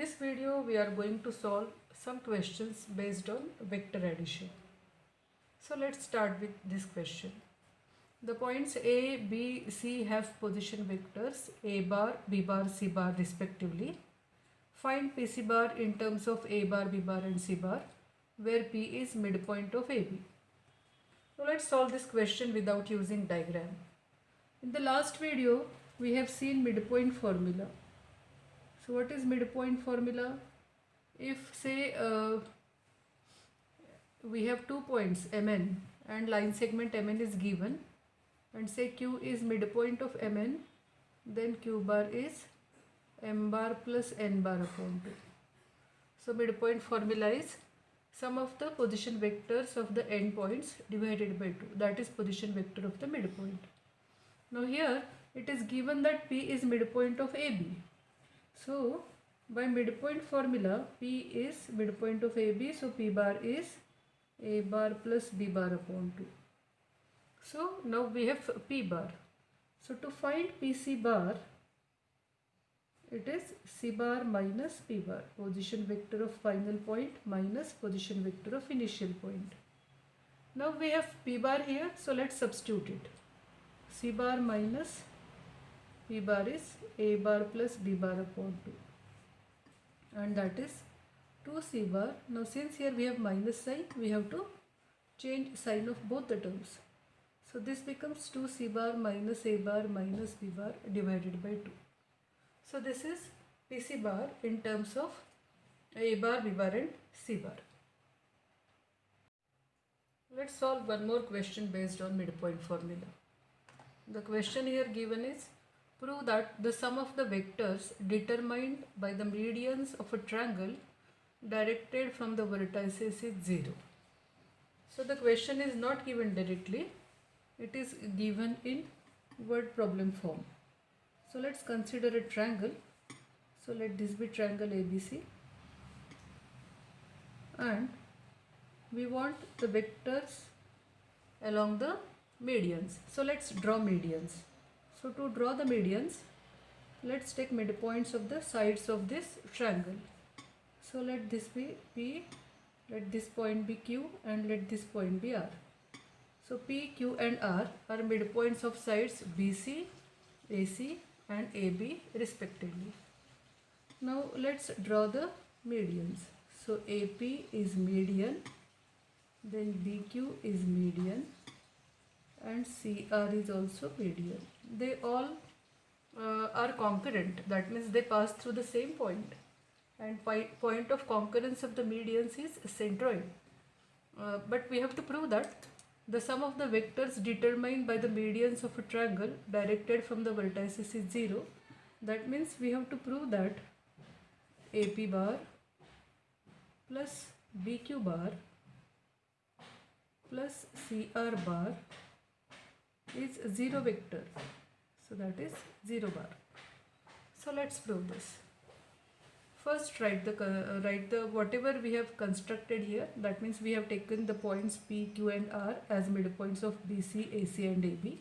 this video we are going to solve some questions based on vector addition. So let's start with this question. The points A, B, C have position vectors A bar, B bar, C bar respectively. Find PC bar in terms of A bar, B bar and C bar, where P is midpoint of AB. So let's solve this question without using diagram. In the last video we have seen midpoint formula. So what is midpoint formula? If say we have 2 points Mn and line segment Mn is given, and say Q is midpoint of Mn, then Q bar is M bar plus N bar upon 2. So midpoint formula is sum of the position vectors of the endpoints divided by 2. That is position vector of the midpoint. Now here it is given that P is midpoint of AB. So by midpoint formula, P is midpoint of AB, so P bar is A bar plus B bar upon 2. So now we have P bar. So to find PC bar, it is C bar minus P bar, position vector of final point minus position vector of initial point. Now we have P bar here, so let's substitute it. C bar minus P bar is A bar plus B bar upon 2, and that is 2C bar. Now since here we have minus sign, we have to change sign of both the terms. So this becomes 2C bar minus A bar minus B bar divided by 2. So this is PC bar in terms of A bar, B bar and C bar. Let's solve one more question based on midpoint formula. The question here given is, prove that the sum of the vectors determined by the medians of a triangle directed from the vertices is 0. So the question is not given directly, it is given in word problem form. So let's consider a triangle. So let this be triangle ABC, and we want the vectors along the medians. So let's draw medians. So to draw the medians, let's take midpoints of the sides of this triangle. So let this be P, let this point be Q, and let this point be R. So P, Q and R are midpoints of sides BC, AC and AB respectively. Now let's draw the medians. So AP is median, then BQ is median, and CR is also median. They all are concurrent, that means they pass through the same point, and point of concurrence of the medians is centroid. But we have to prove that the sum of the vectors determined by the medians of a triangle directed from the vertices is 0. That means we have to prove that AP bar plus BQ bar plus CR bar is 0 vector. So that is 0 bar. So let's prove this. First write the whatever we have constructed here. That means we have taken the points P, Q and R as midpoints of BC, AC and AB.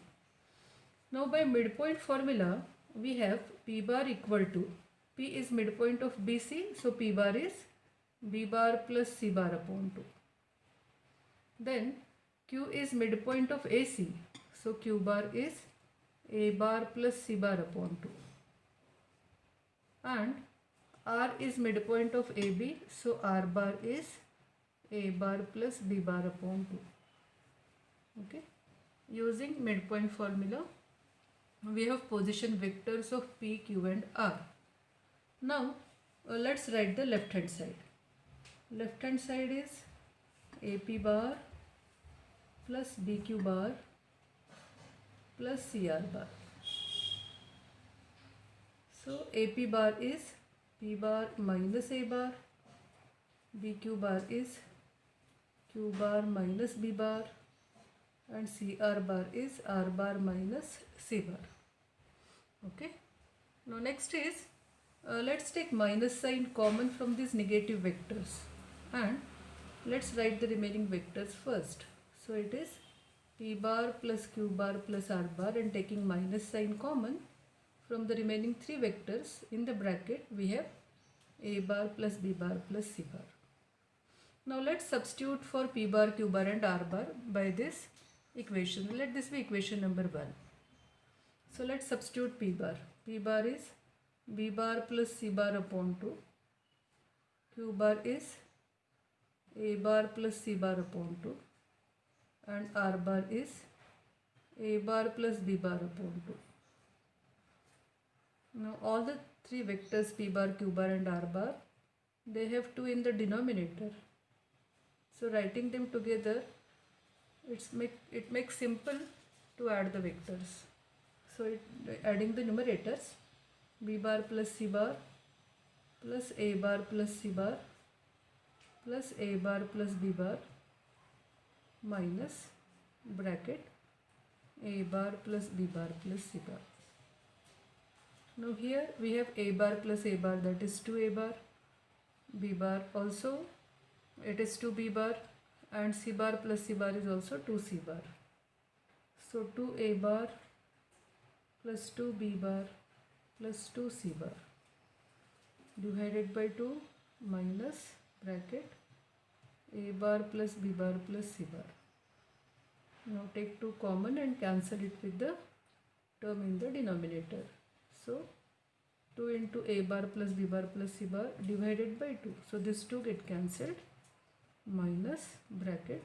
Now by midpoint formula, we have P bar equal to, P is midpoint of BC, so P bar is B bar plus C bar upon 2. Then Q is midpoint of AC, so Q bar is A bar plus C bar upon 2. And R is midpoint of AB, so R bar is A bar plus B bar upon 2. Okay. Using midpoint formula, we have position vectors of P, Q and R. Now let's write the left hand side. Left hand side is AP bar plus BQ bar plus CR bar. So AP bar is P bar minus A bar, BQ bar is Q bar minus B bar, and CR bar is R bar minus C bar. Okay. Now next is, let's take minus sign common from these negative vectors, and let's write the remaining vectors first. So it is P bar plus Q bar plus R bar, and taking minus sign common from the remaining 3 vectors in the bracket, we have A bar plus B bar plus C bar. Now let's substitute for P bar, Q bar and R bar by this equation. Let this be equation number 1. So let's substitute P bar. P bar is B bar plus C bar upon 2. Q bar is A bar plus C bar upon 2. And R bar is A bar plus B bar upon 2. Now all the three vectors P bar, Q bar and R bar, they have 2 in the denominator. So writing them together, it makes simple to add the vectors. So adding the numerators, B bar plus C bar plus A bar plus C bar plus A bar plus B bar minus bracket A bar plus B bar plus C bar. Now here we have A bar plus A bar, that is 2A bar, B bar also it is 2B bar, and C bar plus C bar is also 2C bar. So 2A bar plus 2B bar plus 2C bar divided by 2 minus bracket A bar plus B bar plus C bar. Now take 2 common and cancel it with the term in the denominator. So 2 into A bar plus B bar plus C bar divided by 2. So this 2 get cancelled minus bracket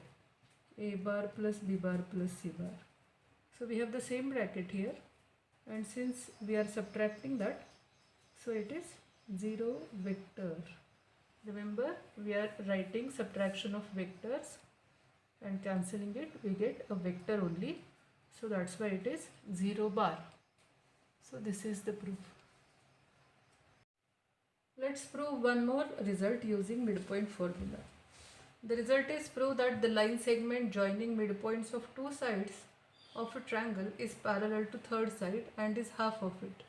A bar plus B bar plus C bar. So we have the same bracket here, and since we are subtracting that, so it is 0 vector. Remember, we are writing subtraction of vectors and cancelling it, we get a vector only. So that's why it is 0 bar. So this is the proof. Let's prove one more result using midpoint formula. The result is prove that the line segment joining midpoints of two sides of a triangle is parallel to third side and is half of it.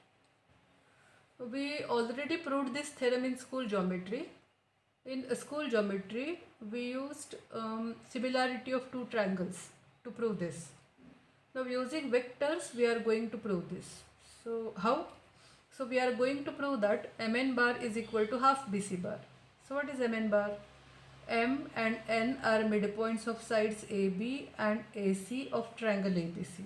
We already proved this theorem in school geometry. In school geometry, we used similarity of two triangles to prove this. Now using vectors, we are going to prove this. So how? So we are going to prove that Mn bar is equal to half BC bar. So what is Mn bar? M and N are midpoints of sides AB and AC of triangle ABC.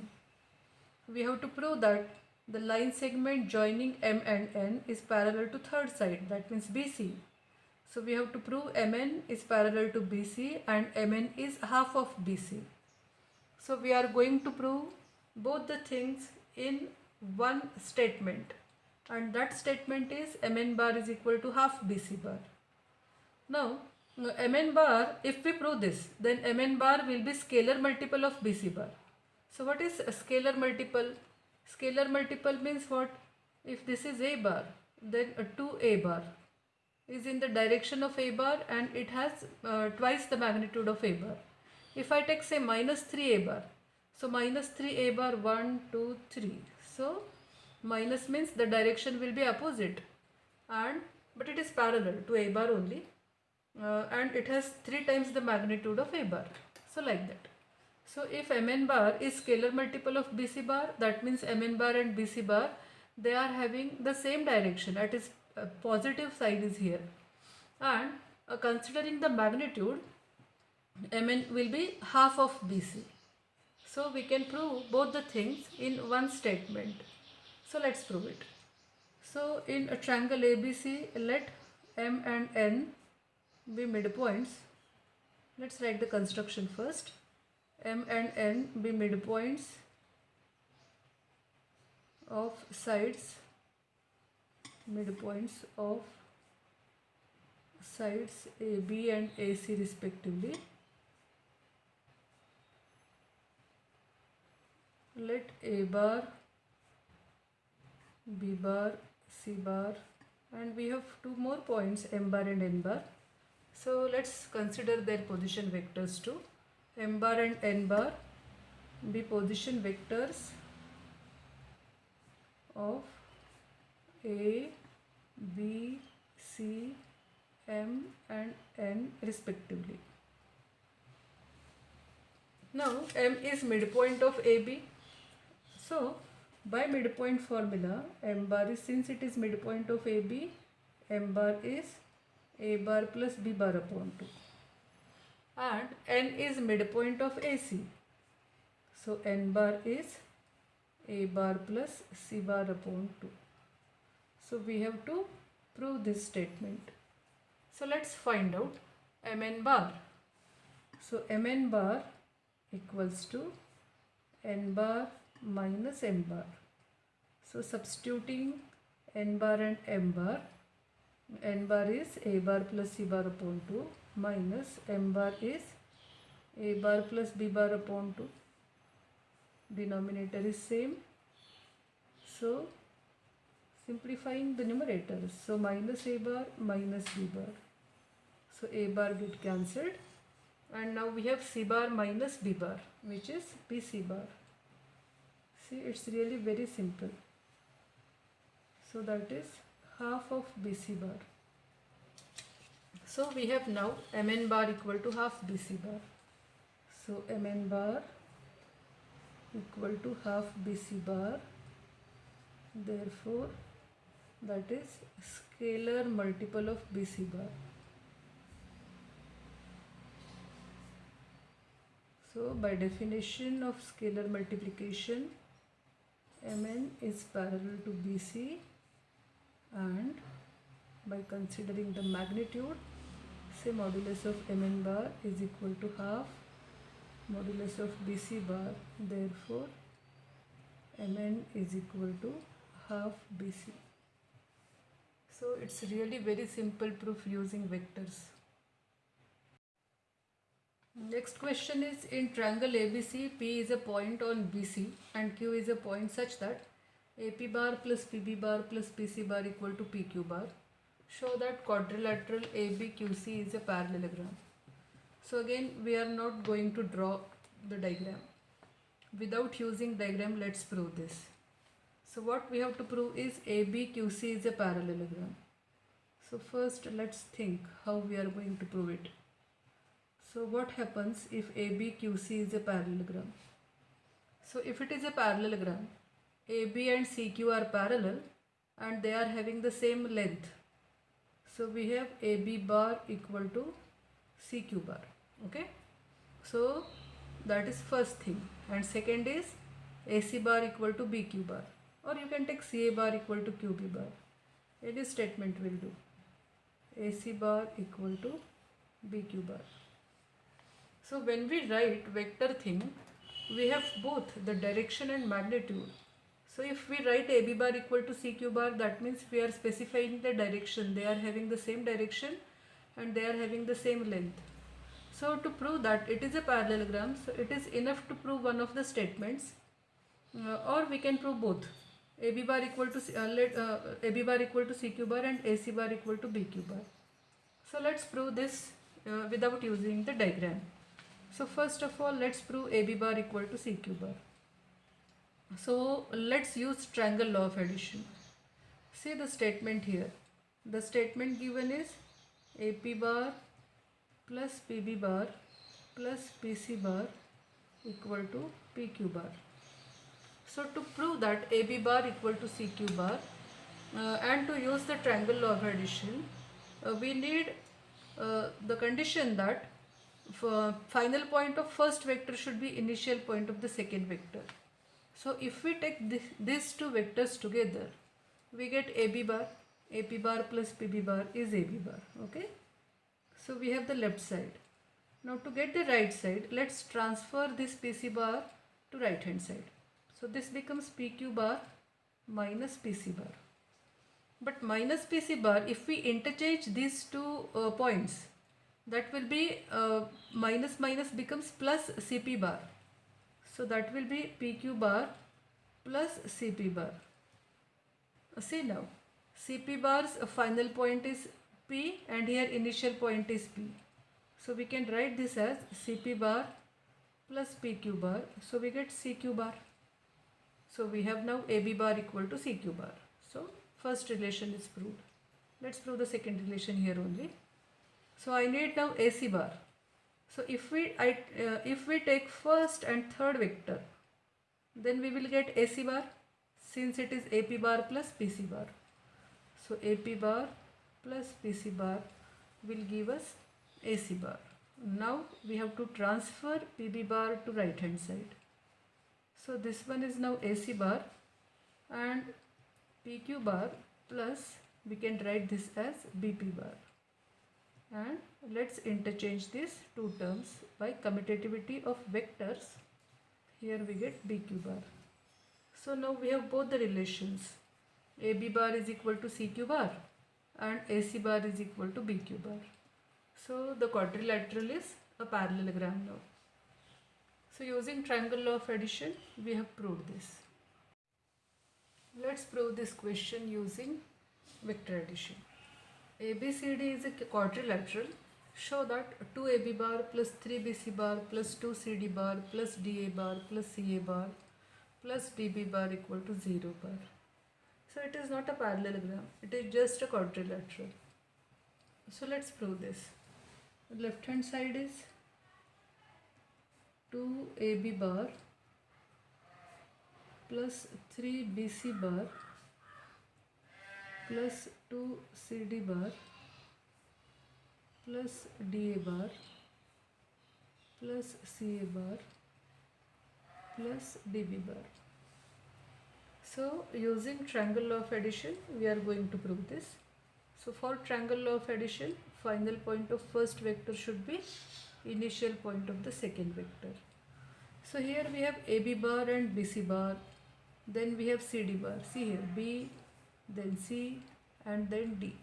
We have to prove that the line segment joining M and N is parallel to third side, that means BC. So we have to prove Mn is parallel to BC and Mn is half of BC. So we are going to prove both the things in one statement, and that statement is Mn bar is equal to half BC bar. Now Mn bar, if we prove this, then Mn bar will be scalar multiple of BC bar. So what is a scalar multiple? Scalar multiple means what? If this is A bar, then a 2A bar is in the direction of A bar and it has twice the magnitude of A bar. If I take say minus 3A bar, so minus 3A bar 1, 2, 3. So minus means the direction will be opposite, but it is parallel to A bar only. And it has 3 times the magnitude of A bar. So like that. So if Mn bar is scalar multiple of BC bar, that means Mn bar and BC bar, they are having the same direction, that is positive side is here. And considering the magnitude, Mn will be half of BC. So we can prove both the things in one statement. So let's prove it. So in a triangle ABC, let M and N be midpoints. Let's write the construction first. M and N be midpoints of sides, AB and AC respectively. Let A bar, B bar, C bar, and we have 2 more points, M bar and N bar. So let's consider their position vectors too. M bar and N bar be position vectors of A, B, C, M and N respectively. Now M is midpoint of AB. So by midpoint formula, M bar is, since it is midpoint of AB, m bar is a bar plus b bar upon 2. And n is midpoint of AC. So n bar is a bar plus c bar upon 2. So we have to prove this statement. So let's find out mn bar. So mn bar equals to n bar minus m bar. So substituting n bar and m bar, n bar is a bar plus c bar upon 2 minus m bar is a bar plus b bar upon 2. Denominator is same. So simplifying the numerators. So minus a bar minus b bar. So a bar get cancelled. And now we have c bar minus b bar, which is bc bar. See, it's really very simple. So that is half of bc bar. So we have now mn bar equal to half bc bar. So mn bar equal to half bc bar. Therefore, that is scalar multiple of bc bar. So by definition of scalar multiplication, mn is parallel to bc, and by considering the magnitude, say modulus of mn bar is equal to half modulus of bc bar. Therefore, mn is equal to half bc. So it's really very simple proof using vectors. Next question is, in triangle ABC, P is a point on BC and Q is a point such that AP bar plus PB bar plus PC bar equal to PQ bar. Show that quadrilateral ABQC is a parallelogram. So again, we are not going to draw the diagram. Without using diagram, let's prove this. So what we have to prove is ABQC is a parallelogram. So first let's think how we are going to prove it. So what happens if ABQC is a parallelogram? So if it is a parallelogram, AB and CQ are parallel and they are having the same length. So we have AB bar equal to CQ bar. Okay. So that is first thing. And second is AC bar equal to BQ bar. Or you can take CA bar equal to QB bar. Any statement will do. AC bar equal to BQ bar. So when we write vector thing, we have both the direction and magnitude. So if we write AB bar equal to CQ bar, that means we are specifying the direction. They are having the same direction and they are having the same length. So to prove that it is a parallelogram, so it is enough to prove one of the statements, or we can prove both. AB bar equal to AB bar equal to CQ bar and AC bar equal to BQ bar. So let's prove this without using the diagram. So first of all, let's prove AB bar equal to CQ bar. So let's use triangle law of addition. See the statement here. The statement given is AP bar plus PB bar plus PC bar equal to PQ bar. So to prove that AB bar equal to CQ bar and to use the triangle law of addition, we need the condition that final point of first vector should be initial point of the second vector. So if we take these two vectors together, we get AB bar. AP bar plus PB bar is AB bar. Okay. So we have the left side. Now to get the right side, let's transfer this PC bar to right hand side. So this becomes PQ bar minus PC bar. But minus PC bar, if we interchange these two points, that will be minus minus becomes plus CP bar. So that will be PQ bar plus CP bar. See now, CP bar's final point is P and here initial point is P. So we can write this as CP bar plus PQ bar. So we get CQ bar. So we have now AB bar equal to CQ bar. So first relation is proved. Let's prove the second relation here only. So I need now AC bar. So if we take first and third vector, then we will get AC bar since it is AP bar plus PC bar. So AP bar plus BC bar will give us AC bar. Now we have to transfer PB bar to right hand side. So this one is now AC bar and PQ bar plus we can write this as BP bar. And let's interchange these two terms by commutativity of vectors. Here we get BQ bar. So now we have both the relations. AB bar is equal to CQ bar and AC bar is equal to BQ bar. So the quadrilateral is a parallelogram now. So using triangle law of addition, we have proved this. Let's prove this question using vector addition. ABCD is a quadrilateral. Show that 2AB bar plus 3BC bar plus 2CD bar plus DA bar plus CA bar plus DB bar equal to 0 bar. So it is not a parallelogram, it is just a quadrilateral. So let's prove this. The left hand side is 2AB bar plus 3BC bar plus 2CD bar plus DA bar plus CA bar plus DB bar. So using triangle law of addition, we are going to prove this. So for triangle law of addition, final point of first vector should be initial point of the second vector. So here we have AB bar and BC bar, then we have CD bar. See here, B, then C and then D.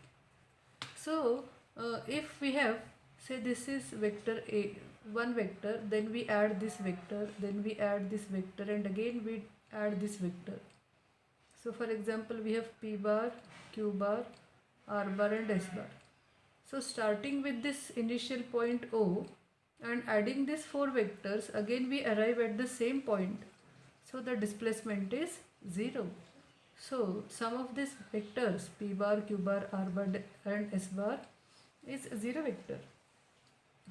So if we have, say this is vector A, one vector, then we add this vector, then we add this vector and again we add this vector. So for example, we have P bar, Q bar, R bar and S bar. So starting with this initial point O and adding these four vectors, again we arrive at the same point. So the displacement is 0. So sum of these vectors P bar, Q bar, R bar and S bar is 0 vector.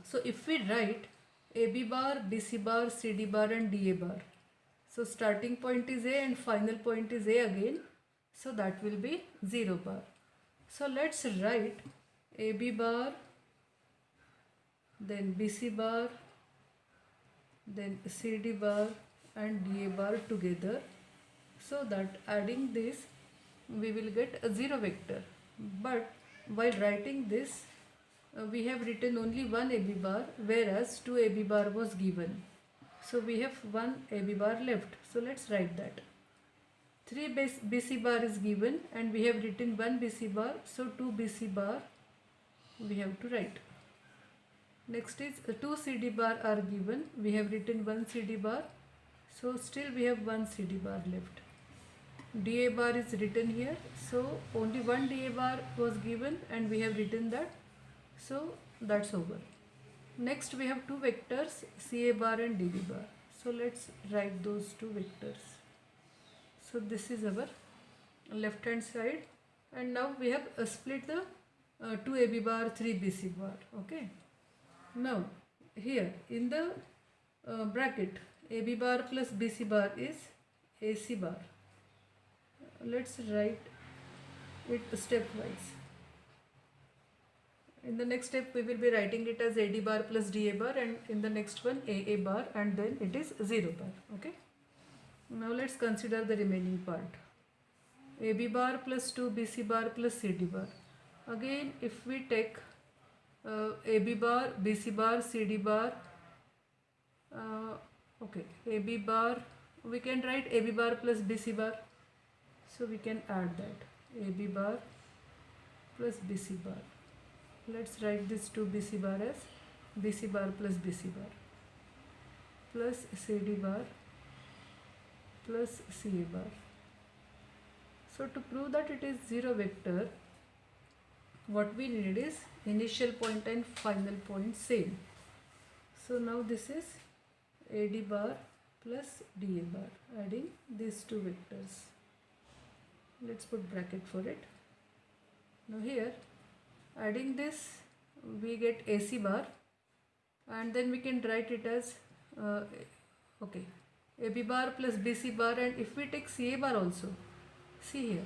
So if we write AB bar, BC bar, CD bar and DA bar, so starting point is A and final point is A again, so that will be 0 bar. So let's write AB bar, then BC bar, then CD bar and DA bar together, so that adding this we will get a 0 vector. But while writing this, we have written only one AB bar, whereas 2 AB bar was given. So we have one AB bar left. So let's write that. 3 BC bar is given and we have written 1 BC bar. So 2 BC bar we have to write. Next is 2 CD bar are given. We have written 1 CD bar. So still we have 1 CD bar left. DA bar is written here. So only 1 DA bar was given and we have written that. So that's over. Next we have two vectors CA bar and DB bar. So let's write those two vectors. So this is our left hand side and now we have split the 2 AB bar 3 BC bar. Okay. Now here in the bracket AB bar plus BC bar is AC bar. Let's write it stepwise. In the next step we will be writing it as AD bar plus DA bar and in the next one AA bar and then it is 0 bar. Okay. Now let's consider the remaining part. AB bar plus 2 BC bar plus CD bar. Again if we take AB bar, BC bar, CD bar, okay, AB bar, we can write AB bar plus BC bar. So we can add that AB bar plus BC bar. Let's write this 2 BC bar as BC bar plus BC bar plus CD bar plus CA bar. So to prove that it is 0 vector, what we need is initial point and final point same. So now this is AD bar plus DA bar, adding these two vectors. Let's put bracket for it. Now here adding this we get AC bar and then we can write it as okay, AB bar plus BC bar, and if we take CA bar also, see here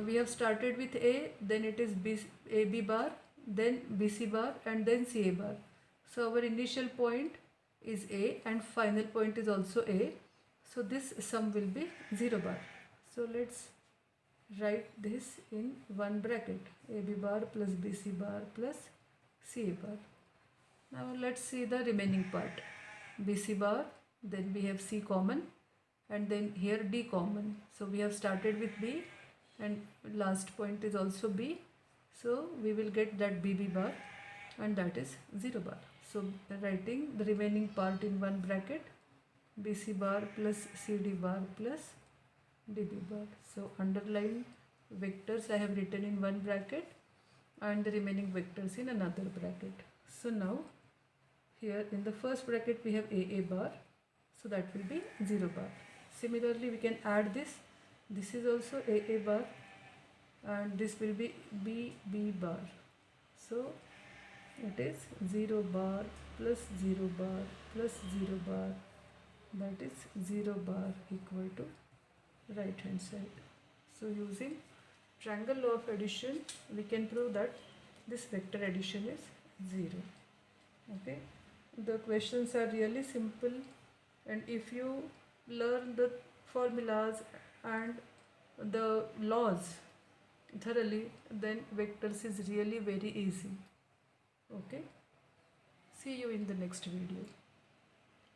We have started with A, then it is AB bar, then BC bar, and then CA bar. So our initial point is A and final point is also A. So this sum will be 0 bar. So let's write this in one bracket, AB bar plus BC bar plus CA bar. Now let's see the remaining part. BC bar, then we have C common, and then here D common. So we have started with B and last point is also B. So we will get that BB bar and that is 0 bar. So writing the remaining part in one bracket, BC bar plus CD bar plus DB bar. So underlying vectors I have written in one bracket and the remaining vectors in another bracket. So now here in the first bracket we have AA bar, so that will be 0 bar. Similarly we can add this. This is also AA bar and this will be BB bar. So it is 0 bar plus 0 bar plus 0 bar, that is 0 bar equal to right hand side. So using triangle law of addition we can prove that this vector addition is 0. Okay, the questions are really simple, and if you learn the formulas and the laws thoroughly, then vectors is really very easy. Okay, see you in the next video.